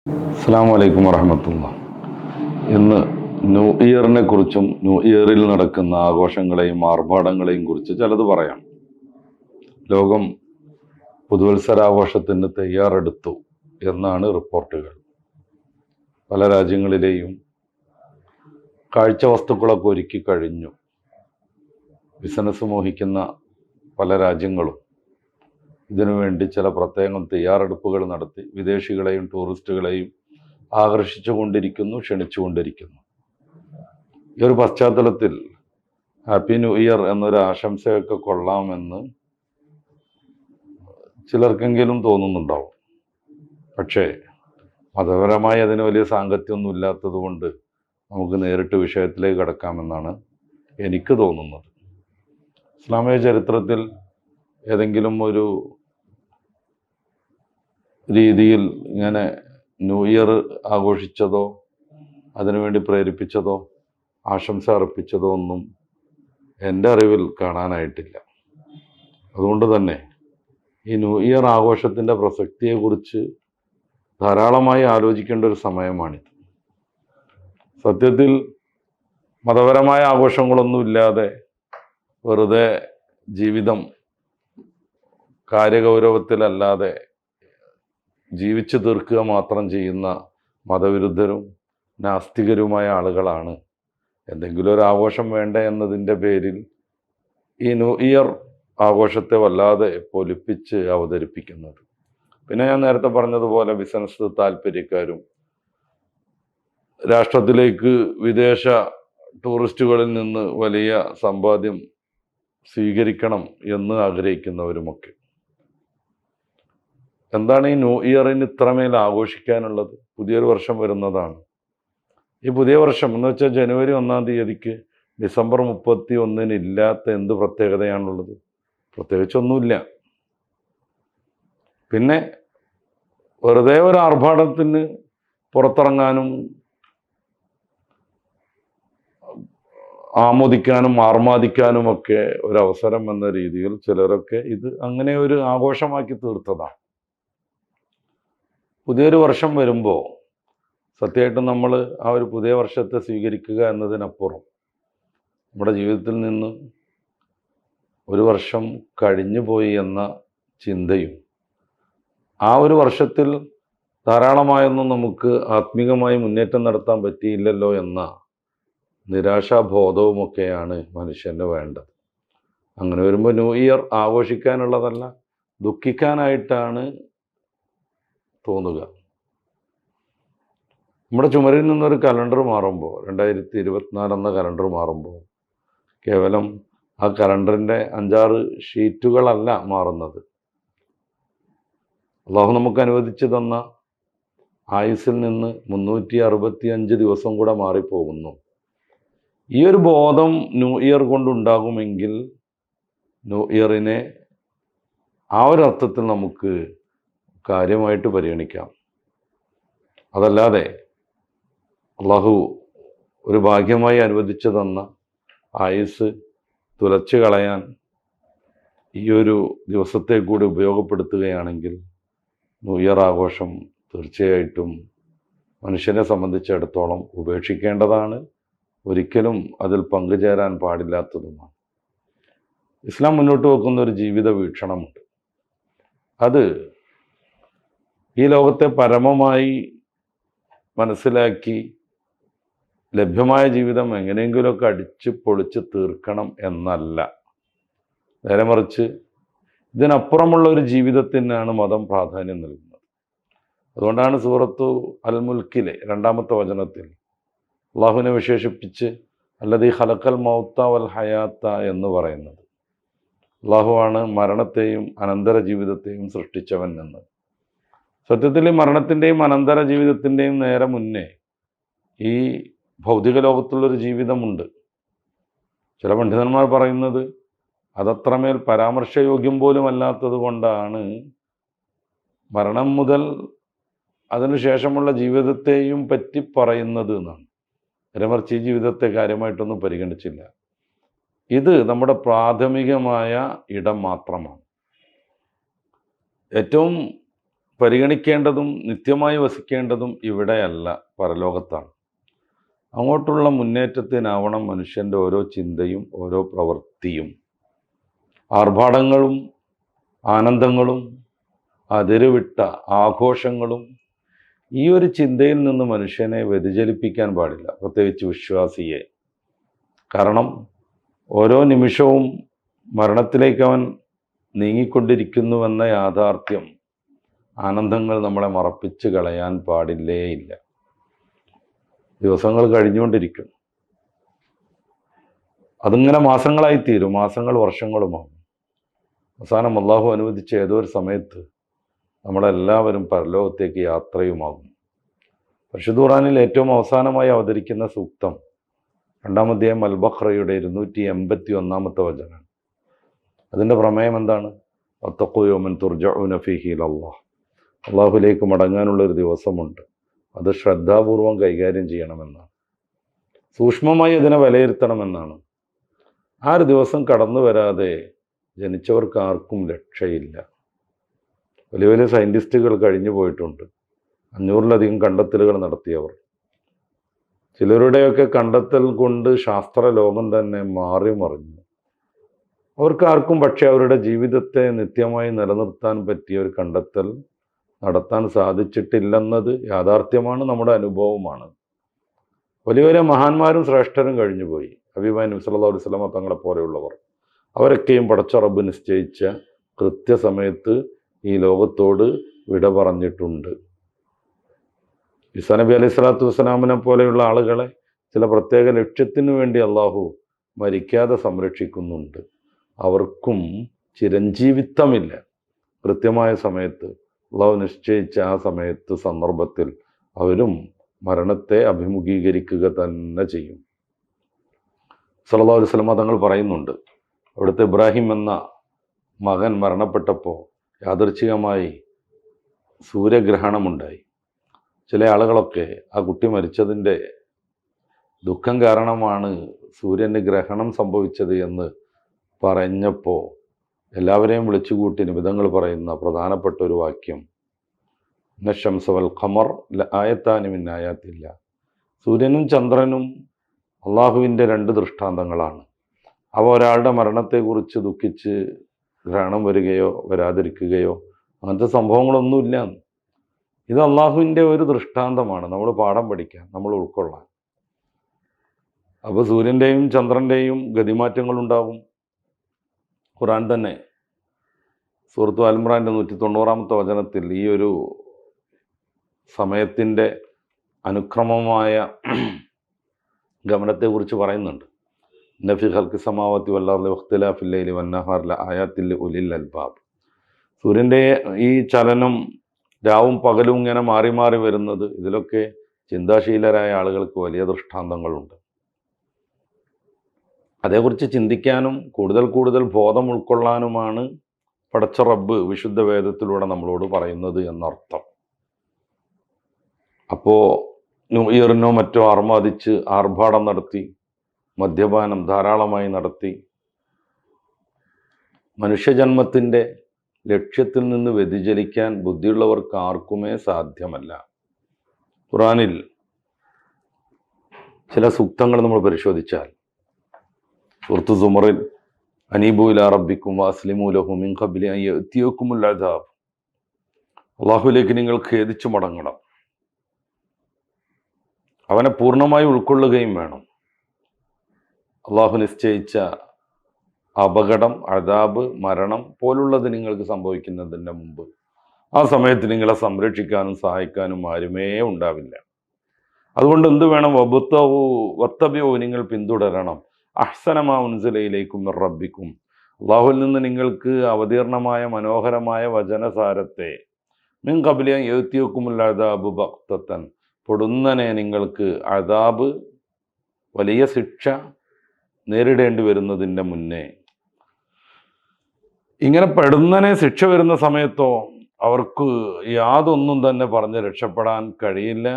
അസ്സലാമു അലൈക്കും വറഹ്മത്തുള്ളാഹി. ഇന്ന് ന്യൂ ഇയറിനെ കുറിച്ചും ന്യൂ ഇയറിൽ നടക്കുന്ന ആഘോഷങ്ങളെയും ആർഭാടങ്ങളെയും കുറിച്ച് ചിലത് പറയാം. ലോകം പുതുവത്സരാഘോഷത്തിന് തയ്യാറെടുത്തു എന്നാണ് റിപ്പോർട്ടുകൾ. പല രാജ്യങ്ങളിലെയും കാഴ്ച വസ്തുക്കളൊക്കെ ഒരുക്കി കഴിഞ്ഞു. ബിസിനസ് മോഹിക്കുന്ന പല രാജ്യങ്ങളും ഇതിനുവേണ്ടി ചില പ്രത്യേകം തയ്യാറെടുപ്പുകൾ നടത്തി വിദേശികളെയും ടൂറിസ്റ്റുകളെയും ആകർഷിച്ചുകൊണ്ടിരിക്കുന്നു, ക്ഷണിച്ചുകൊണ്ടിരിക്കുന്നു. ഈ ഒരു പശ്ചാത്തലത്തിൽ ഹാപ്പി ന്യൂ ഇയർ എന്നൊരു ആശംസയൊക്കെ കൊള്ളാമെന്ന് ചിലർക്കെങ്കിലും തോന്നുന്നുണ്ടാവും. പക്ഷേ മതപരമായി അതിന് വലിയ സാങ്കത്യമൊന്നും ഇല്ലാത്തത് കൊണ്ട് നമുക്ക് നേരിട്ട് വിഷയത്തിലേക്ക് കടക്കാമെന്നാണ് എനിക്ക് തോന്നുന്നത്. ഇസ്ലാമിക ചരിത്രത്തിൽ ഏതെങ്കിലും ഒരു രീതിയിൽ ഇങ്ങനെ ന്യൂ ഇയർ ആഘോഷിച്ചതോ അതിനുവേണ്ടി പ്രേരിപ്പിച്ചതോ ആശംസ അർപ്പിച്ചതോ ഒന്നും എൻ്റെ അറിവിൽ കാണാനായിട്ടില്ല. അതുകൊണ്ട് തന്നെ ഈ ന്യൂ ഇയർ ആഘോഷത്തിൻ്റെ പ്രസക്തിയെക്കുറിച്ച് ധാരാളമായി ആലോചിക്കേണ്ട ഒരു സമയമാണിത്. സത്യത്തിൽ മതപരമായ ആഘോഷങ്ങളൊന്നുമില്ലാതെ വെറുതെ ജീവിതം കാര്യഗൗരവത്തിലല്ലാതെ ജീവിച്ചു തീർക്കുക മാത്രം ചെയ്യുന്ന മതവിരുദ്ധരും നാസ്തികരുമായ ആളുകളാണ് എന്തെങ്കിലും ഒരു ആഘോഷം വേണ്ട എന്നതിൻ്റെ പേരിൽ ഈ ന്യൂ ഇയർ ആഘോഷത്തെ വല്ലാതെ പൊലിപ്പിച്ച് അവതരിപ്പിക്കുന്നത്. പിന്നെ ഞാൻ നേരത്തെ പറഞ്ഞതുപോലെ ബിസിനസ് താല്പര്യക്കാരും രാഷ്ട്രത്തിലേക്ക് വിദേശ ടൂറിസ്റ്റുകളിൽ നിന്ന് വലിയ സമ്പാദ്യം സ്വീകരിക്കണം എന്ന് ആഗ്രഹിക്കുന്നവരുമൊക്കെ. എന്താണ് ഈ ന്യൂ ഇയറിന് ഇത്രമേൽ ആഘോഷിക്കാനുള്ളത്? പുതിയൊരു വർഷം വരുന്നതാണ്. ഈ പുതിയ വർഷം എന്ന് വെച്ചാൽ ജനുവരി 1-ാം തീയതിക്ക് ഡിസംബർ 31-ന് ഇല്ലാത്ത എന്ത് പ്രത്യേകതയാണുള്ളത്? പ്രത്യേകിച്ചൊന്നുമില്ല. പിന്നെ വെറുതെ ഒരു ആർഭാടത്തിന് പുറത്തിറങ്ങാനും ആമോദിക്കാനും ആർമാദിക്കാനും ഒക്കെ ഒരവസരം എന്ന രീതിയിൽ ചിലരൊക്കെ ഇത് അങ്ങനെ ഒരു ആഘോഷമാക്കി തീർത്തതാണ്. പുതിയൊരു വർഷം വരുമ്പോൾ സത്യമായിട്ടും നമ്മൾ ആ ഒരു പുതിയ വർഷത്തെ സ്വീകരിക്കുക എന്നതിനപ്പുറം നമ്മുടെ ജീവിതത്തിൽ നിന്ന് ഒരു വർഷം കഴിഞ്ഞു പോയി എന്ന ചിന്തയും ആ ഒരു വർഷത്തിൽ ധാരാളമായൊന്നും നമുക്ക് ആത്മീകമായി മുന്നേറ്റം നടത്താൻ പറ്റിയില്ലല്ലോ എന്ന നിരാശാബോധവുമൊക്കെയാണ് മനുഷ്യന് വേണ്ടത്. അങ്ങനെ വരുമ്പോൾ ന്യൂ ഇയർ ആഘോഷിക്കാനുള്ളതല്ല, ദുഃഖിക്കാനായിട്ടാണ് തോന്നുക. നമ്മുടെ ചുമരിൽ നിന്നൊരു കലണ്ടർ മാറുമ്പോൾ 2024 എന്ന കലണ്ടർ മാറുമ്പോൾ കേവലം ആ കലണ്ടറിൻ്റെ 5-6 ഷീറ്റുകളല്ല മാറുന്നത്. അള്ളാഹു നമുക്ക് അനുവദിച്ചു തന്ന ആയുസ്സിൽ നിന്ന് 365 ദിവസം കൂടെ മാറിപ്പോകുന്നു. ഈ ഒരു ബോധം ന്യൂ ഇയർ കൊണ്ടുണ്ടാകുമെങ്കിൽ ന്യൂ ഇയറിനെ ആ ഒരു അർത്ഥത്തിൽ നമുക്ക് കാര്യമായിട്ട് പരിഗണിക്കാം. അതല്ലാതെ അള്ളാഹു ഒരു ഭാഗ്യമായി അനുവദിച്ചു തന്ന ആയുസ് തുലച്ചു കളയാൻ ഈ ഒരു ദിവസത്തെ കൂടി ഉപയോഗപ്പെടുത്തുകയാണെങ്കിൽ ന്യൂ ഇയർ ആഘോഷം തീർച്ചയായിട്ടും മനുഷ്യനെ സംബന്ധിച്ചിടത്തോളം ഉപേക്ഷിക്കേണ്ടതാണ്, ഒരിക്കലും അതിൽ പങ്കുചേരാൻ പാടില്ലാത്തതുമാണ്. ഇസ്ലാം മുന്നോട്ട് വെക്കുന്ന ഒരു ജീവിത വീക്ഷണമുണ്ട്. അത് ഈ ലോകത്തെ പരമമായി മനസ്സിലാക്കി ലഭ്യമായ ജീവിതം എങ്ങനെയെങ്കിലുമൊക്കെ അടിച്ച് പൊളിച്ച് തീർക്കണം എന്നല്ല. നേരെ മറിച്ച് ഇതിനപ്പുറമുള്ള ഒരു ജീവിതത്തിനാണ് മതം പ്രാധാന്യം നൽകുന്നത്. അതുകൊണ്ടാണ് സൂറത്തു അൽ മുൽക്കിലെ 2-ാമത്തെ വചനത്തിൽ അള്ളാഹുവിനെ വിശേഷിപ്പിച്ച് അല്ലദീ ഖലഖൽ മൗത വൽ ഹയാത്ത എന്ന് പറയുന്നത്. അള്ളാഹുവാണ് മരണത്തെയും അനന്തര ജീവിതത്തെയും സൃഷ്ടിച്ചവൻ എന്ന്. സത്യത്തിൽ മരണത്തിൻ്റെയും അനന്തര ജീവിതത്തിൻ്റെയും നേരെ മുന്നേ ഈ ഭൗതിക ലോകത്തുള്ളൊരു ജീവിതമുണ്ട്. ചില പണ്ഡിതന്മാർ പറയുന്നത് അതത്രമേൽ പരാമർശയോഗ്യം പോലും അല്ലാത്തത് കൊണ്ടാണ് മരണം മുതൽ അതിനുശേഷമുള്ള ജീവിതത്തെയും പറ്റി പറയുന്നത് എന്നാണ്. നേരെമറിച്ച് ഈ ജീവിതത്തെ കാര്യമായിട്ടൊന്നും പരിഗണിച്ചില്ല. ഇത് നമ്മുടെ പ്രാഥമികമായ ഇടം മാത്രമാണ്. ഏറ്റവും പരിഗണിക്കേണ്ടതും നിത്യമായി വസിക്കേണ്ടതും ഇവിടെയല്ല, പരലോകത്താണ്. അങ്ങോട്ടുള്ള മുന്നേറ്റത്തിനാവണം മനുഷ്യൻ്റെ ഓരോ ചിന്തയും ഓരോ പ്രവൃത്തിയും. ആർഭാടങ്ങളും ആനന്ദങ്ങളും അതിരുവിട്ട ആഘോഷങ്ങളും ഈ ഒരു ചിന്തയിൽ നിന്ന് മനുഷ്യനെ വ്യതിചലിപ്പിക്കാൻ പാടില്ല, പ്രത്യേകിച്ച് വിശ്വാസിയെ. കാരണം ഓരോ നിമിഷവും മരണത്തിലേക്ക് അവൻ നീങ്ങിക്കൊണ്ടിരിക്കുന്നുവെന്ന യാഥാർത്ഥ്യം ആനന്ദങ്ങൾ നമ്മളെ മറപ്പിച്ച് കളയാൻ പാടില്ലേയില്ല. ദിവസങ്ങൾ കഴിഞ്ഞുകൊണ്ടിരിക്കും, അതിങ്ങനെ മാസങ്ങളായിത്തീരും, മാസങ്ങൾ വർഷങ്ങളുമാകും. അവസാനം അള്ളാഹു അനുവദിച്ച ഏതോ ഒരു സമയത്ത് നമ്മളെല്ലാവരും പരലോകത്തേക്ക് യാത്രയുമാകും. പരിശുദ്ധ ഖുർആനിൽ ഏറ്റവും അവസാനമായി അവതരിക്കുന്ന സൂക്തം 2-ാം അധ്യായം അൽ ബഖറയുടെ 281-ാമത്തെ വചനം. അതിൻ്റെ പ്രമേയം എന്താണ്? വത്തഖൂ യൗമൻ തുർജഊന ഫീഹി ഇലല്ലാഹ്. അള്ളാഹുലേക്ക് മടങ്ങാനുള്ളൊരു ദിവസമുണ്ട്, അത് ശ്രദ്ധാപൂർവം കൈകാര്യം ചെയ്യണമെന്നാണ്, സൂക്ഷ്മമായി അതിനെ വിലയിരുത്തണമെന്നാണ്. ആ ഒരു ദിവസം കടന്നു വരാതെ ജനിച്ചവർക്ക് ആർക്കും രക്ഷയില്ല. വലിയ വലിയ സയൻറ്റിസ്റ്റുകൾ കഴിഞ്ഞു പോയിട്ടുണ്ട്, 500-ലധികം കണ്ടെത്തലുകൾ നടത്തിയവർ. ചിലരുടെയൊക്കെ കണ്ടെത്തൽ കൊണ്ട് ശാസ്ത്ര ലോകം തന്നെ മാറി മറിഞ്ഞു. അവർക്കാർക്കും പക്ഷേ അവരുടെ ജീവിതത്തെ നിത്യമായി നിലനിർത്താൻ പറ്റിയ ഒരു കണ്ടെത്തൽ നടത്താൻ സാധിച്ചിട്ടില്ലെന്നത് യാഥാർത്ഥ്യമാണ്, നമ്മുടെ അനുഭവമാണ്. വലിയ വലിയ മഹാന്മാരും ശ്രേഷ്ഠരും കഴിഞ്ഞുപോയി. ഹബീബായ നബി സല്ലല്ലാഹു അലൈഹി വസല്ലമ തങ്ങളെ പോലെയുള്ളവർ, അവരൊക്കെയും പടച്ച റബ്ബ് നിശ്ചയിച്ച കൃത്യസമയത്ത് ഈ ലോകത്തോട് വിട പറഞ്ഞിട്ടുണ്ട്. ഈസാ നബി അലൈഹി സ്വലാത്തു വസ്സലാമിനെ പോലെയുള്ള ആളുകളെ ചില പ്രത്യേക ലക്ഷ്യത്തിനു വേണ്ടി അള്ളാഹു മരിക്കാതെ സംരക്ഷിക്കുന്നുണ്ട്. അവർക്കും ചിരഞ്ജീവിത്വമില്ല. കൃത്യമായ സമയത്ത് അള്ളാഹു നിശ്ചയിച്ച ആ സമയത്ത് സന്ദർഭത്തിൽ അവരും മരണത്തെ അഭിമുഖീകരിക്കുക തന്നെ ചെയ്യും. സല്ലല്ലാഹു അലൈഹി വസല്ലമ തങ്ങൾ പറയുന്നുണ്ട്, അവിടുത്തെ ഇബ്രാഹിം എന്ന മകൻ മരണപ്പെട്ടപ്പോൾ യാദൃച്ഛികമായി സൂര്യഗ്രഹണമുണ്ടായി. ചില ആളുകളൊക്കെ ആ കുട്ടി മരിച്ചതിൻ്റെ ദുഃഖം കാരണമാണ് സൂര്യന് ഗ്രഹണം സംഭവിച്ചത് എന്ന് പറഞ്ഞപ്പോൾ എല്ലാവരെയും വിളിച്ചുകൂട്ടി നിബിധങ്ങൾ പറയുന്ന പ്രധാനപ്പെട്ട ഒരു വാക്യം, നശംസ വൽ ഖമർ ആയത്താനി മിൻ ആയാത്തില്ല. സൂര്യനും ചന്ദ്രനും അള്ളാഹുവിൻ്റെ 2 ദൃഷ്ടാന്തങ്ങളാണ്. അവ ഒരാളുടെ മരണത്തെക്കുറിച്ച് ദുഃഖിച്ച് ഗ്രഹണം വരികയോ വരാതിരിക്കുകയോ അങ്ങനത്തെ സംഭവങ്ങളൊന്നുമില്ല. ഇത് അള്ളാഹുവിൻ്റെ ഒരു ദൃഷ്ടാന്തമാണ്, നമ്മൾ പാഠം പഠിക്കാൻ, നമ്മൾ ഉൾക്കൊള്ളാൻ. അപ്പോൾ സൂര്യൻ്റെയും ചന്ദ്രൻ്റെയും ഗതിമാറ്റങ്ങളുണ്ടാകും. ഖുർആൻ തന്നെ സൂറത്ത് ആൽ ഇംറാൻ്റെ 190-ാമത്തെ വചനത്തിൽ ഈ ഒരു സമയത്തിൻ്റെ അനുക്രമമായ ഗമനത്തെക്കുറിച്ച് പറയുന്നുണ്ട്. ഇന്ന ഫീ ഖൽഖി സമാവാതി വൽ അർളി വഖ്തിലാഫിൽ ലൈലി വന്നഹാരി ലആയാത്തിൽ ഉലിൽ അൽബാബ്. സൂര്യൻ്റെ ഈ ചലനം, രാവും പകലും ഇങ്ങനെ മാറി മാറി വരുന്നത്, ഇതിലൊക്കെ ചിന്താശീലരായ ആളുകൾക്ക് വലിയ ദൃഷ്ടാന്തങ്ങളുണ്ട്. അതേക്കുറിച്ച് ചിന്തിക്കാനും കൂടുതൽ കൂടുതൽ ബോധം ഉൾക്കൊള്ളാനുമാണ് പടച്ച റബ്ബ് വിശുദ്ധ വേദത്തിലൂടെ നമ്മളോട് പറയുന്നത് എന്നർത്ഥം. അപ്പോൾ ന്യൂ ഇയറിനോ മറ്റോ ആർമാദിച്ച് ആർഭാടം നടത്തി, മദ്യപാനം ധാരാളമായി നടത്തി മനുഷ്യജന്മത്തിൻ്റെ ലക്ഷ്യത്തിൽ നിന്ന് വ്യതിചലിക്കാൻ ബുദ്ധിയുള്ളവർക്ക് ആർക്കുമേ സാധ്യമല്ല. ഖുർആനിൽ ചില സൂക്തങ്ങൾ നമ്മൾ പരിശോധിച്ചാൽ, സൂറത്ത് സുമറിൽ അനീബു ഇലാ റബ്ബിക്കും വഅസ്ലിമൂ ലഹു മിൻ ഖബ്ലി അൻ യഅതിയകുമുൽ അദാബ്. അള്ളാഹുവിലേക്ക് നിങ്ങൾ ഖേദിച്ചു മടങ്ങണം, അവനെ പൂർണ്ണമായി ഉൾക്കൊള്ളുകയും വേണം. അള്ളാഹു നിശ്ചയിച്ച അപകടം, അദാബ്, മരണം പോലുള്ളത് നിങ്ങൾക്ക് സംഭവിക്കുന്നതിൻ്റെ മുമ്പ് ആ സമയത്ത് നിങ്ങളെ സംരക്ഷിക്കാനും സഹായിക്കാനും ആരുമേ ഉണ്ടാവില്ല. അതുകൊണ്ട് എന്ത് വേണം? വത്തബിഉ, നിങ്ങൾ പിന്തുടരണം, അഹ്സനമാ ഉൻസില ഇലൈക്കും മിർ റബ്ബിക്കും, അള്ളാഹുവിൽ നിന്ന് നിങ്ങൾക്ക് അവതീർണമായ മനോഹരമായ വചനസാരത്തെ, മിൻ ഖബ്ലി അൻ യഅതിയകുമുൽ അദാബു ബഗ്തതൻ, പൊടുന്നനെ നിങ്ങൾക്ക് അദാബ്, വലിയ ശിക്ഷ നേരിടേണ്ടി വരുന്നതിൻ്റെ മുന്നേ. ഇങ്ങനെ പെടുന്നനെ ശിക്ഷ വരുന്ന സമയത്തോ അവർക്ക് യാതൊന്നും തന്നെ പറഞ്ഞ് രക്ഷപ്പെടാൻ കഴിയില്ല.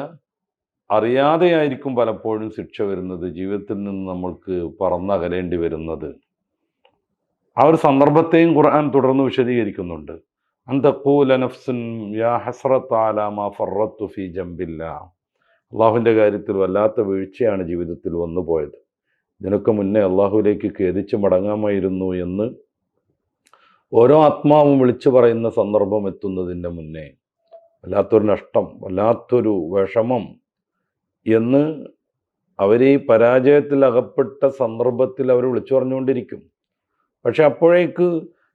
അറിയാതെയായിരിക്കും പലപ്പോഴും ശിക്ഷ വരുന്നത്, ജീവിതത്തിൽ നിന്ന് നമ്മൾക്ക് പറന്നകലേണ്ടി വരുന്നത്. ആ ഒരു സന്ദർഭത്തെയും ഖുർആൻ തുടർന്ന് വിശദീകരിക്കുന്നുണ്ട്. അൻ തഖൂല നഫ്സുൻ യാ ഹസ്രത അലാ മാ ഫറത്തു ഫീ ജംബില്ലാ. അള്ളാഹുവിൻ്റെ കാര്യത്തിൽ വല്ലാത്ത വീഴ്ചയാണ് ജീവിതത്തിൽ വന്നുപോയത്, ഇതിനൊക്കെ മുന്നേ അള്ളാഹുവിലേക്ക് ഖേദിച്ച് മടങ്ങാമായിരുന്നു എന്ന് ഓരോ ആത്മാവും വിളിച്ചു പറയുന്ന സന്ദർഭം എത്തുന്നതിൻ്റെ മുന്നേ വല്ലാത്തൊരു നഷ്ടം, വല്ലാത്തൊരു വിഷമം എന്ന് അവർ ഈ പരാജയത്തിൽ അകപ്പെട്ട സന്ദർഭത്തിൽ അവർ വിളിച്ചു പറഞ്ഞുകൊണ്ടിരിക്കും. പക്ഷെ അപ്പോഴേക്ക്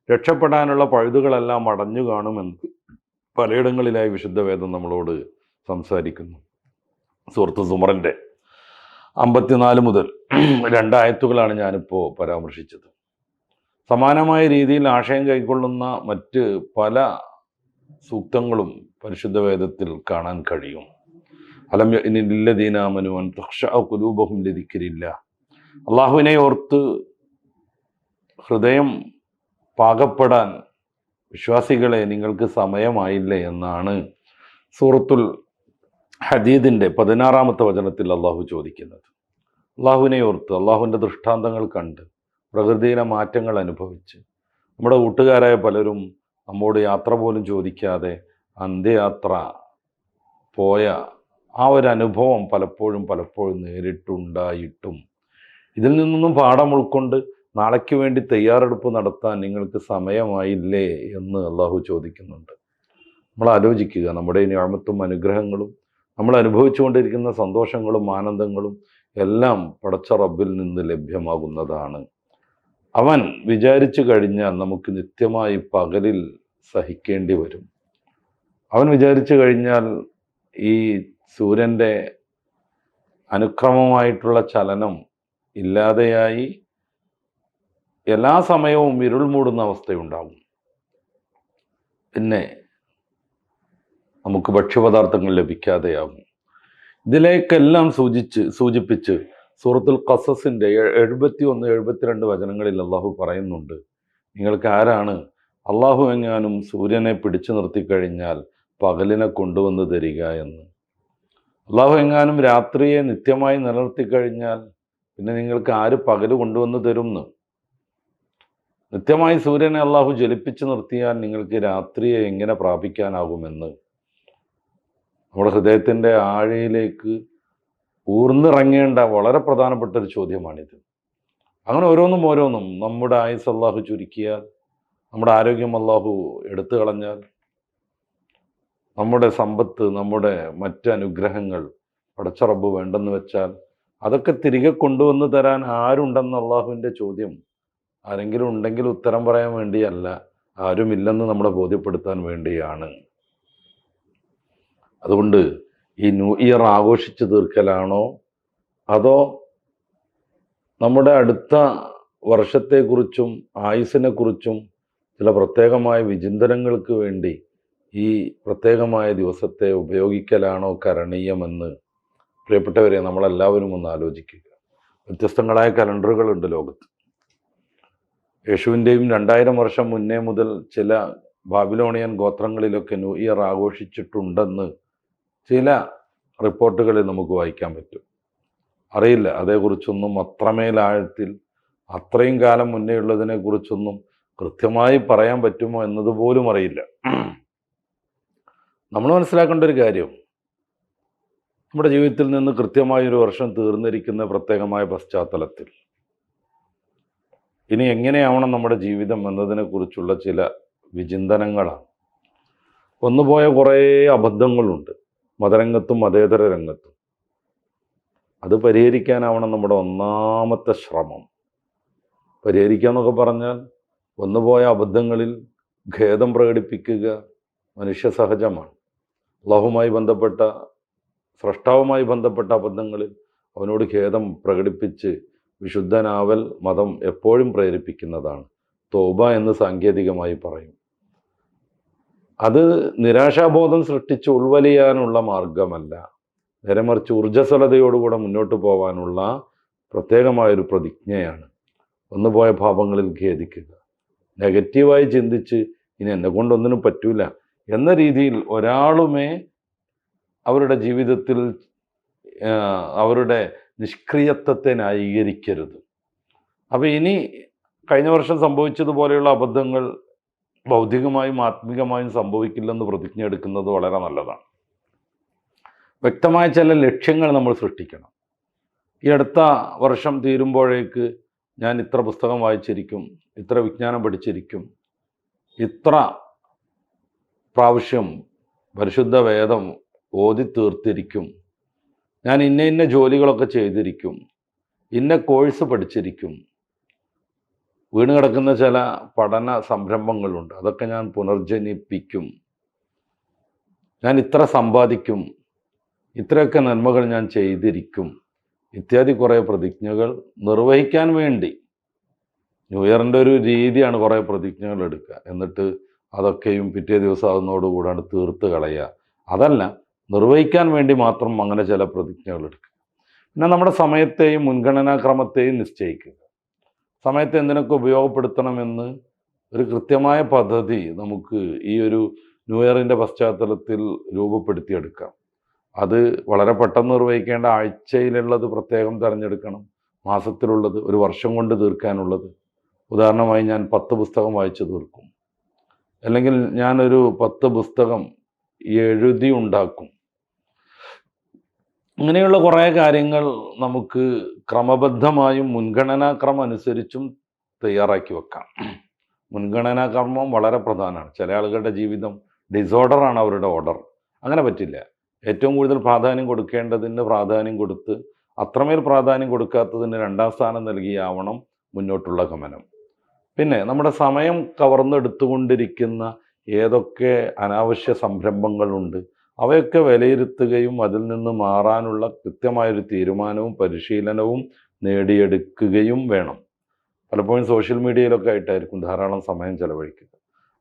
രക്ഷപ്പെടാനുള്ള പഴുതുകളെല്ലാം അടഞ്ഞു കാണുമെന്ന് പലയിടങ്ങളിലായി വിശുദ്ധ വേദം നമ്മളോട് സംസാരിക്കുന്നു. സൂറത്ത് സുമറിൻ്റെ 54 മുതൽ 2 ആയത്തുകളാണ് ഞാനിപ്പോൾ പരാമർശിച്ചത്. സമാനമായ രീതിയിൽ ആശയം കൈക്കൊള്ളുന്ന മറ്റ് പല സൂക്തങ്ങളും പരിശുദ്ധ വേദത്തിൽ കാണാൻ കഴിയും. അലം യഅ്നില്ലദീന ആമനൂ അൻ തഖ്ശഅ ഖുലൂബുഹും ലിദിക്രില്ലാഹ്. അള്ളാഹുവിനെ ഓർത്ത് ഹൃദയം പാകപ്പെടാൻ വിശ്വാസികളെ നിങ്ങൾക്ക് സമയമായില്ലേ എന്നാണ് സൂറത്തുൽ ഹദീദിൻ്റെ 16-ാമത്തെ വചനത്തിൽ അള്ളാഹു ചോദിക്കുന്നത്. അള്ളാഹുവിനെ ഓർത്ത്, അള്ളാഹുവിൻ്റെ ദൃഷ്ടാന്തങ്ങൾ കണ്ട്, പ്രകൃതിയിലെ മാറ്റങ്ങൾ അനുഭവിച്ച്, നമ്മുടെ കൂട്ടുകാരായ പലരും നമ്മോട് യാത്ര പോലും ചോദിക്കാതെ അന്ത്യയാത്ര പോയ ആ ഒരു അനുഭവം പലപ്പോഴും നേരിട്ടുണ്ടായിട്ടും ഇതിൽ നിന്നൊന്നും പാഠം ഉൾക്കൊണ്ട് നാളേക്ക് വേണ്ടി തയ്യാറെടുപ്പ് നടത്താൻ നിങ്ങൾക്ക് സമയമായില്ലേ എന്ന് അള്ളാഹു ചോദിക്കുന്നുണ്ട്. നമ്മൾ ആലോചിക്കുക, നമ്മുടെ ഈ നിഅമത്തും അനുഗ്രഹങ്ങളും നമ്മൾ അനുഭവിച്ചുകൊണ്ടിരിക്കുന്ന സന്തോഷങ്ങളും ആനന്ദങ്ങളും എല്ലാം പടച്ച റബ്ബിൽ നിന്ന് ലഭ്യമാകുന്നതാണ്. അവൻ വിചാരിച്ചു കഴിഞ്ഞാൽ നമുക്ക് നിത്യമായി പകലിൽ സഹിക്കേണ്ടി വരും. അവൻ വിചാരിച്ചു കഴിഞ്ഞാൽ ഈ സൂര്യൻ്റെ അനുക്രമമായിട്ടുള്ള ചലനം ഇല്ലാതെയായി എല്ലാ സമയവും ഇരുൾ മൂടുന്ന അവസ്ഥയുണ്ടാകും. പിന്നെ നമുക്ക് ഭക്ഷ്യപദാർത്ഥങ്ങൾ ലഭിക്കാതെയാകും. ഇതിലേക്കെല്ലാം സൂചിപ്പിച്ച് സൂറത്തുൽ ഖസസിൻ്റെ 71-72 വചനങ്ങളിൽ അള്ളാഹു പറയുന്നുണ്ട്, നിങ്ങൾക്ക് ആരാണ് അള്ളാഹു എങ്ങാനും സൂര്യനെ പിടിച്ചു നിർത്തിക്കഴിഞ്ഞാൽ പകലിനെ കൊണ്ടുവന്ന് തരിക എന്ന്. അള്ളാഹു എങ്ങാനും രാത്രിയെ നിത്യമായി നിലനിർത്തിക്കഴിഞ്ഞാൽ പിന്നെ നിങ്ങൾക്ക് ആര് പകല് കൊണ്ടുവന്ന് തരുമെന്ന്. നിത്യമായി സൂര്യനെ അള്ളാഹു ജ്വലിപ്പിച്ച് നിർത്തിയാൽ നിങ്ങൾക്ക് രാത്രിയെ എങ്ങനെ പ്രാപിക്കാനാകുമെന്ന് നമ്മുടെ ഹൃദയത്തിൻ്റെ ആഴയിലേക്ക് ഊർന്നിറങ്ങേണ്ട വളരെ പ്രധാനപ്പെട്ട ഒരു ചോദ്യമാണിത്. അങ്ങനെ ഓരോന്നും നമ്മുടെ ആയുസ് അള്ളാഹു ചുരുക്കിയാൽ, നമ്മുടെ ആരോഗ്യം അള്ളാഹു എടുത്തു കളഞ്ഞാൽ, നമ്മുടെ സമ്പത്ത്, നമ്മുടെ മറ്റ് അനുഗ്രഹങ്ങൾ പടച്ച റബ്ബ് വേണ്ടെന്ന് വെച്ചാൽ അതൊക്കെ തിരികെ കൊണ്ടുവന്ന് തരാൻ ആരുണ്ടെന്ന് അള്ളാഹുവിൻ്റെ ചോദ്യം ആരെങ്കിലും ഉണ്ടെങ്കിൽ ഉത്തരം പറയാൻ വേണ്ടിയല്ല, ആരുമില്ലെന്ന് നമ്മളെ ബോധ്യപ്പെടുത്താൻ വേണ്ടിയാണ്. അതുകൊണ്ട് ഈ ന്യൂ ഇയർ ആഘോഷിച്ച് തീർക്കലാണോ അതോ നമ്മുടെ അടുത്ത വർഷത്തെക്കുറിച്ചും ആയുസ്സിനെക്കുറിച്ചും ചില പ്രത്യേകമായ വിചിന്തനങ്ങൾക്ക് വേണ്ടി ഈ പ്രത്യേകമായ ദിവസത്തെ ഉപയോഗിക്കലാണോ കരണീയമെന്ന് പ്രിയപ്പെട്ടവരെ നമ്മളെല്ലാവരും ഒന്ന് ആലോചിക്കുക. വ്യത്യസ്തങ്ങളായ കലണ്ടറുകളുണ്ട് ലോകത്ത്. യേശുവിൻ്റെയും 2000 വർഷം മുന്നേ മുതൽ ചില ബാബിലോണിയൻ ഗോത്രങ്ങളിലൊക്കെ ന്യൂ ഇയർ ആഘോഷിച്ചിട്ടുണ്ടെന്ന് ചില റിപ്പോർട്ടുകളിൽ നമുക്ക് വായിക്കാൻ പറ്റും. അറിയില്ല, അതേക്കുറിച്ചൊന്നും അത്രമേൽ ആഴത്തിൽ അത്രയും കാലം മുന്നേ ഉള്ളതിനെക്കുറിച്ചൊന്നും കൃത്യമായി പറയാൻ പറ്റുമോ എന്നതുപോലും അറിയില്ല. നമ്മൾ മനസ്സിലാക്കേണ്ട ഒരു കാര്യം, നമ്മുടെ ജീവിതത്തിൽ നിന്ന് കൃത്യമായൊരു വർഷം തീർന്നിരിക്കുന്ന പ്രത്യേകമായ പശ്ചാത്തലത്തിൽ ഇനി എങ്ങനെയാവണം നമ്മുടെ ജീവിതം എന്നതിനെക്കുറിച്ചുള്ള ചില വിചിന്തനങ്ങളാണ്. വന്നുപോയ കുറേ അബദ്ധങ്ങളുണ്ട് മതരംഗത്തും മതേതര രംഗത്തും. അത് പരിഹരിക്കാനാവണം നമ്മുടെ ഒന്നാമത്തെ ശ്രമം. പരിഹരിക്കുക എന്നൊക്കെ പറഞ്ഞാൽ വന്നുപോയ അബദ്ധങ്ങളിൽ ഖേദം പ്രകടിപ്പിക്കുക മനുഷ്യ സഹജമാണ്. അല്ലാഹുവുമായി ബന്ധപ്പെട്ട, സ്രഷ്ടാവുമായി ബന്ധപ്പെട്ട അബദ്ധങ്ങളിൽ അവനോട് ഖേദം പ്രകടിപ്പിച്ച് വിശുദ്ധനാവൽ മതം എപ്പോഴും പ്രേരിപ്പിക്കുന്നതാണ്. തൗബ എന്ന് സാങ്കേതികമായി പറയും. അത് നിരാശാബോധം സൃഷ്ടിച്ച് ഉൾവലിയാനുള്ള മാർഗമല്ല, നേരെ മറിച്ച് ഊർജ്ജസ്വലതയോടുകൂടെ മുന്നോട്ട് പോകാനുള്ള പ്രത്യേകമായൊരു പ്രതിജ്ഞയാണ്. വന്നുപോയ പാപങ്ങളിൽ ഖേദിക്കുക. നെഗറ്റീവായി ചിന്തിച്ച് ഇനി എന്നെ കൊണ്ടൊന്നിനും പറ്റൂല എന്ന രീതിയിൽ ഒരാളുമേ അവരുടെ ജീവിതത്തിൽ അവരുടെ നിഷ്ക്രിയത്വത്തെ ന്യായീകരിക്കരുത്. അപ്പോൾ ഇനി കഴിഞ്ഞ വർഷം സംഭവിച്ചതുപോലെയുള്ള അബദ്ധങ്ങൾ ഭൗതികമായും ആത്മികമായും സംഭവിക്കില്ലെന്ന് പ്രതിജ്ഞ എടുക്കുന്നത് വളരെ നല്ലതാണ്. വ്യക്തമായ ചില ലക്ഷ്യങ്ങൾ നമ്മൾ സൃഷ്ടിക്കണം. ഈ അടുത്ത വർഷം തീരുമ്പോഴേക്ക് ഞാൻ ഇത്ര പുസ്തകം വായിച്ചിരിക്കും, ഇത്ര വിജ്ഞാനം പഠിച്ചിരിക്കും, ഇത്ര പ്രാവശ്യം പരിശുദ്ധ വേദം ഓതി തീർത്തിരിക്കും, ഞാൻ ഇന്ന ഇന്ന ജോലികളൊക്കെ ചെയ്തിരിക്കും, ഇന്ന കോഴ്സ് പഠിച്ചിരിക്കും, വീണ് കിടക്കുന്ന ചില പഠന സംരംഭങ്ങളുണ്ട്, അതൊക്കെ ഞാൻ പുനർജനിപ്പിക്കും, ഞാൻ ഇത്ര സമ്പാദിക്കും, ഇത്രയൊക്കെ നന്മകൾ ഞാൻ ചെയ്തിരിക്കും ഇത്യാദി കുറേ പ്രതിജ്ഞകൾ നിർവഹിക്കാൻ വേണ്ടി ന്യൂ ഇയറിൻ്റെ ഒരു രീതിയാണ് കുറേ പ്രതിജ്ഞകൾ എടുക്കുക, എന്നിട്ട് അതൊക്കെയും പിറ്റേ ദിവസം അതിനോടുകൂടാണ്ട് തീർത്ത് കളയുക. അതല്ല, നിർവഹിക്കാൻ വേണ്ടി മാത്രം അങ്ങനെ ചില പ്രതിജ്ഞകൾ എടുക്കുക. പിന്നെ നമ്മുടെ സമയത്തെയും മുൻഗണനാക്രമത്തെയും നിശ്ചയിക്കുക. സമയത്തെ എന്തിനൊക്കെ ഉപയോഗപ്പെടുത്തണമെന്ന് ഒരു കൃത്യമായ പദ്ധതി നമുക്ക് ഈ ഒരു ന്യൂ ഇയറിൻ്റെ പശ്ചാത്തലത്തിൽ രൂപപ്പെടുത്തിയെടുക്കാം. അത് വളരെ പെട്ടെന്ന് നിർവഹിക്കേണ്ട ആഴ്ചയിലുള്ളത് പ്രത്യേകം തിരഞ്ഞെടുക്കണം, മാസത്തിലുള്ളത്, ഒരു വർഷം കൊണ്ട് തീർക്കാനുള്ളത്. ഉദാഹരണമായി ഞാൻ 10 പുസ്തകം വായിച്ചു തീർക്കും, അല്ലെങ്കിൽ ഞാനൊരു 10 പുസ്തകം എഴുതി ഉണ്ടാക്കും. ഇങ്ങനെയുള്ള കുറേ കാര്യങ്ങൾ നമുക്ക് ക്രമബദ്ധമായും മുൻഗണനാക്രമം അനുസരിച്ചും തയ്യാറാക്കി വെക്കാം. മുൻഗണനാക്രമം വളരെ പ്രധാനമാണ്. ചില ആളുകളുടെ ജീവിതം ഡിസോർഡറാണ് അവരുടെ ഓർഡർ. അങ്ങനെ പറ്റില്ല. ഏറ്റവും കൂടുതൽ പ്രാധാന്യം കൊടുക്കേണ്ടതിന് പ്രാധാന്യം കൊടുത്ത് അത്രമേൽ പ്രാധാന്യം കൊടുക്കാത്തതിന് 2ാം സ്ഥാനം നൽകിയാവണം മുന്നോട്ടുള്ള ഗമനം. പിന്നെ നമ്മുടെ സമയം കവർന്നെടുത്തുകൊണ്ടിരിക്കുന്ന ഏതൊക്കെ അനാവശ്യ സംരംഭങ്ങളുണ്ട് അവയൊക്കെ വിലയിരുത്തുകയും അതിൽ നിന്ന് മാറാനുള്ള കൃത്യമായൊരു തീരുമാനവും പരിശീലനവും നേടിയെടുക്കുകയും വേണം. പലപ്പോഴും സോഷ്യൽ മീഡിയയിലൊക്കെ ആയിട്ടായിരിക്കും ധാരാളം സമയം ചെലവഴിക്കുക.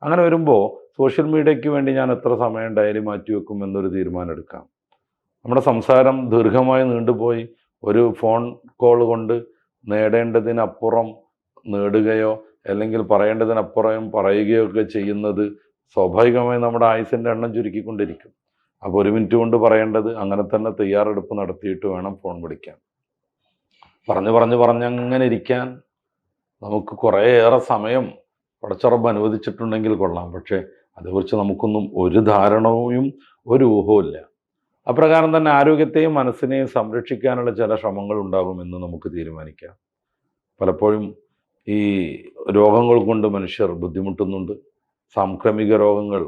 അങ്ങനെ വരുമ്പോൾ സോഷ്യൽ മീഡിയയ്ക്ക് വേണ്ടി ഞാൻ എത്ര സമയം ഡയറി മാറ്റിവെക്കും എന്നൊരു തീരുമാനം എടുക്കാം. നമ്മുടെ സംസാരം ദീർഘമായി നീണ്ടുപോയി ഒരു ഫോൺ കോൾ കൊണ്ട് നേടേണ്ടതിനപ്പുറം നേടുകയോ അല്ലെങ്കിൽ പറയേണ്ടതിനപ്പുറം പറയുകയോ ഒക്കെ ചെയ്യുന്നത് സ്വാഭാവികമായി നമ്മുടെ ആയുസിൻ്റെ എണ്ണം ചുരുക്കിക്കൊണ്ടിരിക്കും. അപ്പോൾ 1 മിനിറ്റ് കൊണ്ട് പറയേണ്ടത് അങ്ങനെ തന്നെ തയ്യാറെടുപ്പ് നടത്തിയിട്ട് വേണം ഫോൺ വിളിക്കാൻ. പറഞ്ഞങ്ങനെ ഇരിക്കാൻ നമുക്ക് കുറേയേറെ സമയം പടച്ചറബ് അനുവദിച്ചിട്ടുണ്ടെങ്കിൽ കൊള്ളാം. പക്ഷേ അതേക്കുറിച്ച് നമുക്കൊന്നും ഒരു ധാരണയും ഒരു ഊഹവും ഇല്ല. അപ്രകാരം തന്നെ ആരോഗ്യത്തെയും മനസ്സിനെയും സംരക്ഷിക്കാനുള്ള ചില ശ്രമങ്ങൾ ഉണ്ടാകുമെന്ന് നമുക്ക് തീരുമാനിക്കാം. പലപ്പോഴും ഈ രോഗങ്ങൾ കൊണ്ട് മനുഷ്യർ ബുദ്ധിമുട്ടുന്നുണ്ട്. സാംക്രമിക രോഗങ്ങൾ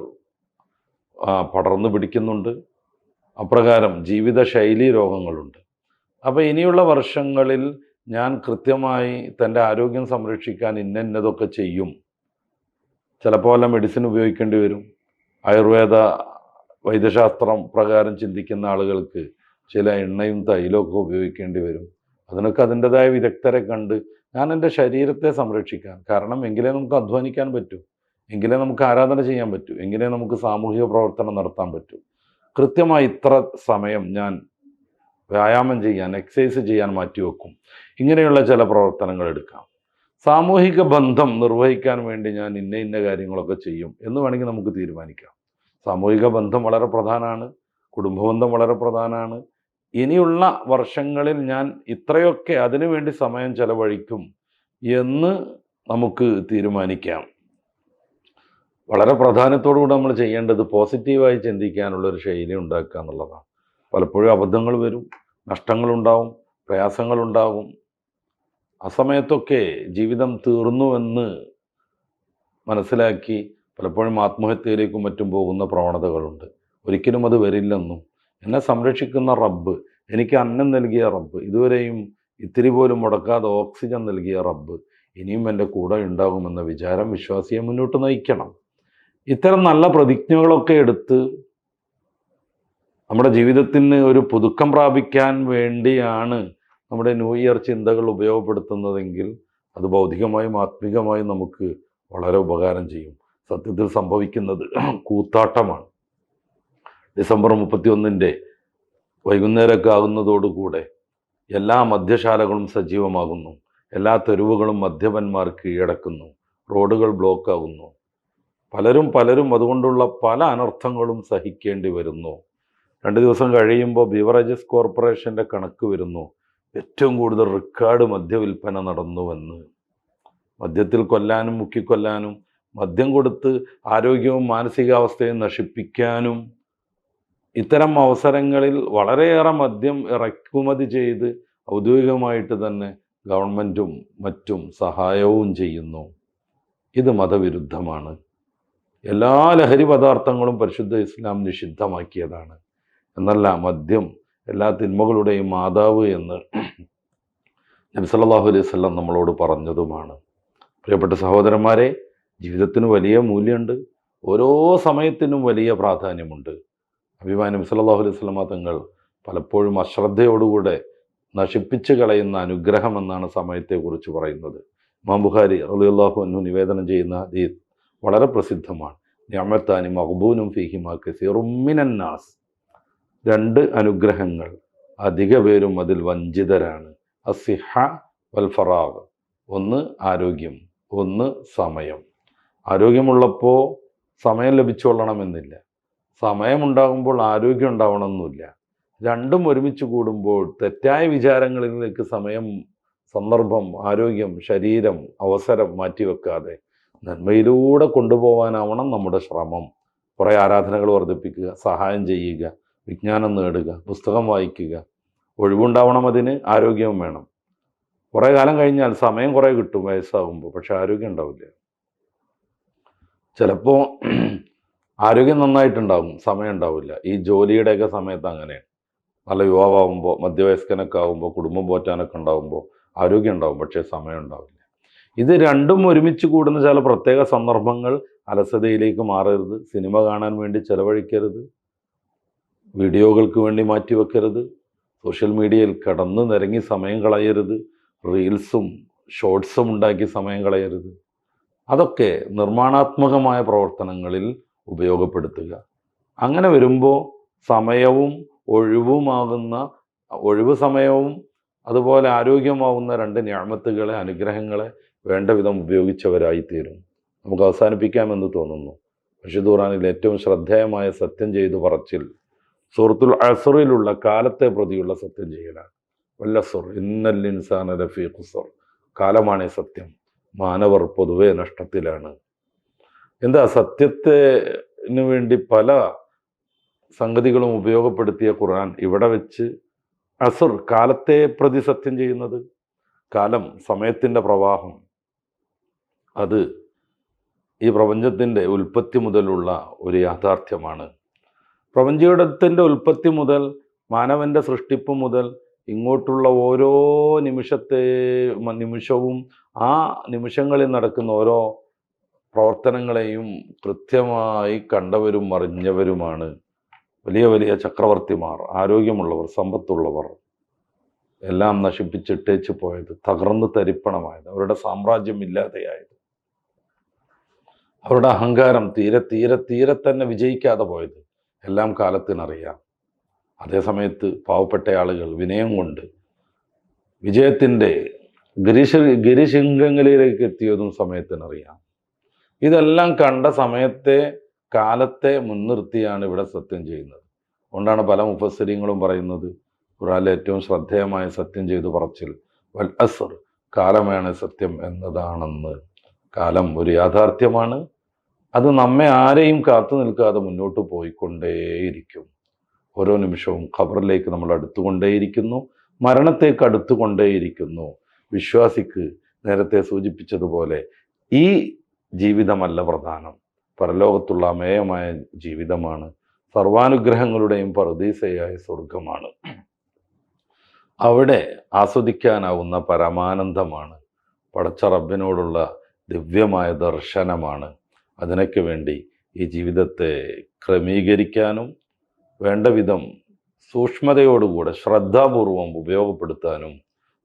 പടർന്നു പിടിക്കുന്നുണ്ട്. അപ്രകാരം ജീവിതശൈലി രോഗങ്ങളുണ്ട്. അപ്പോൾ ഇനിയുള്ള വർഷങ്ങളിൽ ഞാൻ കൃത്യമായി തൻ്റെ ആരോഗ്യം സംരക്ഷിക്കാൻ ഇന്നതൊക്കെ ചെയ്യും. ചിലപ്പോൾ വല്ല മെഡിസിൻ ഉപയോഗിക്കേണ്ടി വരും. ആയുർവേദ വൈദ്യശാസ്ത്രം പ്രകാരം ചിന്തിക്കുന്ന ആളുകൾക്ക് ചില എണ്ണയും തൈലമൊക്കെ ഉപയോഗിക്കേണ്ടി വരും. അതിനൊക്കെ അതിൻ്റെതായ വിദഗ്ധരെ കണ്ട് ഞാൻ എൻ്റെ ശരീരത്തെ സംരക്ഷിക്കാൻ, കാരണം എങ്കിലേ നമുക്ക് അധ്വാനിക്കാൻ പറ്റൂ, എങ്കിലേ നമുക്ക് ആരാധന ചെയ്യാൻ പറ്റൂ, എങ്കിലേ നമുക്ക് സാമൂഹിക പ്രവർത്തനം നടത്താൻ പറ്റൂ. കൃത്യമായി ഇത്ര സമയം ഞാൻ വ്യായാമം ചെയ്യാൻ, എക്സസൈസ് ചെയ്യാൻ മാറ്റിവെക്കും. ഇങ്ങനെയുള്ള ചില പ്രവർത്തനങ്ങൾ എടുക്കാം. സാമൂഹിക ബന്ധം നിർവഹിക്കാൻ വേണ്ടി ഞാൻ ഇന്ന കാര്യങ്ങളൊക്കെ ചെയ്യും എന്ന് വേണമെങ്കിൽ നമുക്ക് തീരുമാനിക്കാം. സാമൂഹിക ബന്ധം വളരെ പ്രധാനമാണ്, കുടുംബബന്ധം വളരെ പ്രധാനമാണ്. ഇനിയുള്ള വർഷങ്ങളിൽ ഞാൻ ഇത്രയൊക്കെ അതിനു വേണ്ടി സമയം ചെലവഴിക്കും എന്ന് നമുക്ക് തീരുമാനിക്കാം. വളരെ പ്രാധാന്യത്തോടുകൂടി നമ്മൾ ചെയ്യേണ്ടത് പോസിറ്റീവായി ചിന്തിക്കാനുള്ളൊരു ശൈലി ഉണ്ടാക്കുക എന്നുള്ളതാണ്. പലപ്പോഴും അബദ്ധങ്ങൾ വരും, നഷ്ടങ്ങളുണ്ടാവും, പ്രയാസങ്ങളുണ്ടാകും. ആ സമയത്തൊക്കെ ജീവിതം തീർന്നുവെന്ന് മനസ്സിലാക്കി പലപ്പോഴും ആത്മഹത്യയിലേക്കും മറ്റും പോകുന്ന പ്രവണതകളുണ്ട്. ഒരിക്കലും അത് വരില്ലെന്നും എന്നെ സംരക്ഷിക്കുന്ന റബ്ബ്, എനിക്ക് അന്നം നൽകിയ റബ്ബ്, ഇതുവരെയും ഇത്തിരി പോലും മുടക്കാതെ ഓക്സിജൻ നൽകിയ റബ്ബ് ഇനിയും എൻ്റെ കൂടെ ഉണ്ടാകുമെന്ന വിചാരം വിശ്വാസിയെ മുന്നോട്ട് നയിക്കണം. ഇത്തരം നല്ല പ്രതിജ്ഞകളൊക്കെ എടുത്ത് നമ്മുടെ ജീവിതത്തിന് ഒരു പുതുക്കം പ്രാപിക്കാൻ വേണ്ടിയാണ് നമ്മുടെ ന്യൂ ഇയർ ചിന്തകൾ ഉപയോഗപ്പെടുത്തുന്നതെങ്കിൽ അത് ഭൗതികമായും ആത്മികമായും നമുക്ക് വളരെ ഉപകാരം ചെയ്യും. സത്യത്തിൽ സംഭവിക്കുന്നത് കൂത്താട്ടമാണ്. ഡിസംബർ 31 വൈകുന്നേരമൊക്കെ ആകുന്നതോടുകൂടെ എല്ലാ മദ്യശാലകളും സജീവമാകുന്നു, എല്ലാ തെരുവുകളും മദ്യപന്മാർ കീഴടക്കുന്നു, റോഡുകൾ ബ്ലോക്കാകുന്നു. പലരും അതുകൊണ്ടുള്ള പല അനർത്ഥങ്ങളും സഹിക്കേണ്ടി വരുന്നു. 2 ദിവസം കഴിയുമ്പോൾ ബിവറേജസ് കോർപ്പറേഷൻ്റെ കണക്ക് വരുന്നു, ഏറ്റവും കൂടുതൽ റെക്കോർഡ് മദ്യവിൽപ്പന നടന്നുവെന്ന്. മദ്യത്തിൽ കൊല്ലാനും മുക്കിക്കൊല്ലാനും മദ്യം കൊടുത്ത് ആരോഗ്യവും മാനസികാവസ്ഥയും നശിപ്പിക്കാനും ഇത്തരം അവസരങ്ങളിൽ വളരെയേറെ മദ്യം ഇറക്കുമതി ചെയ്ത് ഔദ്യോഗികമായിട്ട് തന്നെ ഗവൺമെൻറ്റും മറ്റും സഹായവും ചെയ്യുന്നു. ഇത് മതവിരുദ്ധമാണ്. എല്ലാ ലഹരി പദാർത്ഥങ്ങളും പരിശുദ്ധ ഇസ്ലാം നിഷിദ്ധമാക്കിയതാണ്. എന്നല്ല, മദ്യം എല്ലാ തിന്മകളുടെയും മാതാവ് എന്ന് നബി സല്ലല്ലാഹു അലൈഹി വസല്ലം നമ്മളോട് പറഞ്ഞതുമാണ്. പ്രിയപ്പെട്ട സഹോദരന്മാരെ, ജീവിതത്തിന് വലിയ മൂല്യമുണ്ട്. ഓരോ സമയത്തിനും വലിയ പ്രാധാന്യമുണ്ട്. ഹബീബായ നബി സല്ലല്ലാഹു അലൈഹി വസല്ലം തങ്ങൾ പലപ്പോഴും അശ്രദ്ധയോടുകൂടെ നശിപ്പിച്ചു കളയുന്ന അനുഗ്രഹം എന്നാണ് സമയത്തെക്കുറിച്ച് പറയുന്നത്. ഇമാം ബുഖാരി റളിയല്ലാഹു അൻഹു നിവേദനം ചെയ്യുന്ന ഹദീസ് വളരെ പ്രസിദ്ധമാണ്. നിഅമത്താനി മഗ്ബൂനും ഫീഹിമാ കസീറും മിനന്നാസ്. 2 അനുഗ്രഹങ്ങൾ, അധിക പേരും അതിൽ വഞ്ചിതരാണ്. അസ്സിഹ വൽ ഫറാഗ്. ഒന്ന് ആരോഗ്യം, ഒന്ന് സമയം. ആരോഗ്യമുള്ളപ്പോൾ സമയം ലഭിച്ചുകൊള്ളണമെന്നില്ല. സമയമുണ്ടാകുമ്പോൾ ആരോഗ്യം ഉണ്ടാവണമെന്നില്ല. രണ്ടും ഒരുമിച്ച് കൂടുമ്പോൾ തെറ്റായ വിചാരങ്ങളിലേക്ക് സമയം, സന്ദർഭം, ആരോഗ്യം, ശരീരം, അവസരം മാറ്റിവെക്കാതെ നന്മയിലൂടെ കൊണ്ടുപോകാനാവണം നമ്മുടെ ശ്രമം. കുറേ ആരാധനകൾ വർദ്ധിപ്പിക്കുക, സഹായം ചെയ്യുക, വിജ്ഞാനം നേടുക, പുസ്തകം വായിക്കുക. ഒഴിവുണ്ടാവണം, അതിന് ആരോഗ്യവും വേണം. കുറേ കാലം കഴിഞ്ഞാൽ സമയം കുറേ കിട്ടും വയസ്സാകുമ്പോൾ, പക്ഷെ ആരോഗ്യം ഉണ്ടാവില്ല. ചിലപ്പോൾ ആരോഗ്യം നന്നായിട്ടുണ്ടാകും, സമയം ഉണ്ടാവില്ല. ഈ ജോലിയുടെയൊക്കെ സമയത്ത് അങ്ങനെയാണ്. നല്ല യുവാവാകുമ്പോൾ, മധ്യവയസ്കനൊക്കെ ആകുമ്പോൾ, കുടുംബം പോറ്റാനൊക്കെ ഉണ്ടാകുമ്പോൾ ആരോഗ്യം ഉണ്ടാവും, പക്ഷേ സമയം ഉണ്ടാവില്ല. ഇത് രണ്ടും ഒരുമിച്ച് കൂടുന്ന ചില പ്രത്യേക സന്ദർഭങ്ങൾ അലസതയിലേക്ക് മാറരുത്. സിനിമ കാണാൻ വേണ്ടി ചെലവഴിക്കരുത്, വീഡിയോകൾക്ക് വേണ്ടി മാറ്റിവെക്കരുത്, സോഷ്യൽ മീഡിയയിൽ കിടന്ന് നിരങ്ങി സമയം കളയരുത്, റീൽസും ഷോർട്സും ഉണ്ടാക്കി സമയം കളയരുത്. അതൊക്കെ നിർമ്മാണാത്മകമായ പ്രവർത്തനങ്ങളിൽ ഉപയോഗപ്പെടുത്തുക. അങ്ങനെ വരുമ്പോൾ സമയവും ഒഴിവ് സമയവും അതുപോലെ ആരോഗ്യമാവുന്ന 2 നിഅമത്തുകളെ, അനുഗ്രഹങ്ങളെ വേണ്ട വിധം ഉപയോഗിച്ചവരായിത്തീരും. നമുക്ക് അവസാനിപ്പിക്കാമെന്ന് തോന്നുന്നു. പരിശുദ്ധ ഖുർആനിൽ ഏറ്റവും ശ്രദ്ധേയമായ സത്യം ചെയ്തു പറച്ചിൽ സൂറത്തുൽ അസ്റിലുള്ള കാലത്തെ പ്രതിയുള്ള സത്യം ചെയ്യലാണ്. വല്ലസ്ർ ഇന്നൽ ഇൻസാന ലഫീ ഖുസ്ർ. കാലമാണ് സത്യം, മാനവർ പൊതുവെ നഷ്ടത്തിലാണ്. എന്താ, സത്യത്തിന് വേണ്ടി പല സംഗതികളും ഉപയോഗപ്പെടുത്തിയ ഖുർആൻ ഇവിടെ വെച്ച് അസുർ, കാലത്തെ പ്രതി സത്യം ചെയ്യുന്നത്. കാലം, സമയത്തിൻ്റെ പ്രവാഹം, അത് ഈ പ്രപഞ്ചത്തിൻ്റെ ഉൽപ്പത്തി മുതലുള്ള ഒരു യാഥാർത്ഥ്യമാണ്. പ്രപഞ്ചത്തിൻ്റെ ഉൽപ്പത്തി മുതൽ, മാനവൻ്റെ സൃഷ്ടിപ്പ് മുതൽ ഇങ്ങോട്ടുള്ള ഓരോ നിമിഷവും ആ നിമിഷങ്ങളിൽ നടക്കുന്ന ഓരോ പ്രവർത്തനങ്ങളെയും കൃത്യമായി കണ്ടവരും അറിഞ്ഞവരുമാണ് വലിയ വലിയ ചക്രവർത്തിമാർ, ആരോഗ്യമുള്ളവർ, സമ്പത്തുള്ളവർ. എല്ലാം നശിപ്പിച്ചിട്ടേച്ച് പോയത്, തകർന്ന് തരിപ്പണമായത്, അവരുടെ സാമ്രാജ്യം ഇല്ലാതെയായത്, അവരുടെ അഹങ്കാരം തീരെ തീരെ തീരെ തന്നെ വിജയിക്കാതെ പോയത് എല്ലാം കാലത്തിനറിയാം. അതേസമയത്ത് പാവപ്പെട്ട ആളുകൾ വിനയം കൊണ്ട് വിജയത്തിൻ്റെ ഗിരിശൃംഗങ്ങളിലേക്ക് എത്തിയതും സമയത്തിനറിയാം. ഇതെല്ലാം കണ്ട കാലത്തെ മുൻനിർത്തിയാണ് ഇവിടെ സത്യം ചെയ്യുന്നത്. അതുകൊണ്ടാണ് പല മുഫസ്സിരീങ്ങളും പറയുന്നത് ഖുർആനിലെ ഏറ്റവും ശ്രദ്ധേയമായ സത്യം ചെയ്തു പറച്ചിൽ വൽ അസ്ർ, കാലമാണ് സത്യം എന്നതാണെന്ന്. കാലം ഒരു യാഥാർത്ഥ്യമാണ്. അത് നമ്മെ ആരെയും കാത്തു നിൽക്കാതെ മുന്നോട്ട് പോയിക്കൊണ്ടേയിരിക്കും. ഓരോ നിമിഷവും ഖബറിലേക്ക് നമ്മൾ അടുത്തുകൊണ്ടേയിരിക്കുന്നു, മരണത്തേക്ക് അടുത്തുകൊണ്ടേയിരിക്കുന്നു. വിശ്വാസിക്ക് നേരത്തെ സൂചിപ്പിച്ചതുപോലെ ഈ ജീവിതമല്ല പ്രധാനം, പരലോകത്തുള്ള അമേയമായ ജീവിതമാണ്, സർവാനുഗ്രഹങ്ങളുടെയും പറുദീസയായ സ്വർഗമാണ്. അവിടെ ആസ്വദിക്കാനാവുന്ന പരമാനന്ദമാണ്, പടച്ച റബ്ബിനോടുള്ള ദിവ്യമായ ദർശനമാണ്. അതിനൊക്കെ വേണ്ടി ഈ ജീവിതത്തെ ക്രമീകരിക്കാനും വേണ്ട വിധം സൂക്ഷ്മതയോടുകൂടെ ശ്രദ്ധാപൂർവം ഉപയോഗപ്പെടുത്താനും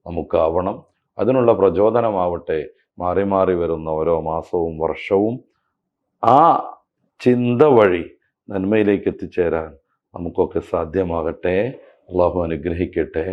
നമുക്കാവണം. അതിനുള്ള പ്രചോദനമാവട്ടെ മാറി മാറി വരുന്ന ഓരോ മാസവും വർഷവും ആ ചിന്ത വഴി നന്മയിലേക്ക് എത്തിച്ചേരാൻ നമുക്കൊക്കെ സാധ്യമാകട്ടെ. അള്ളാഹു അനുഗ്രഹിക്കട്ടെ.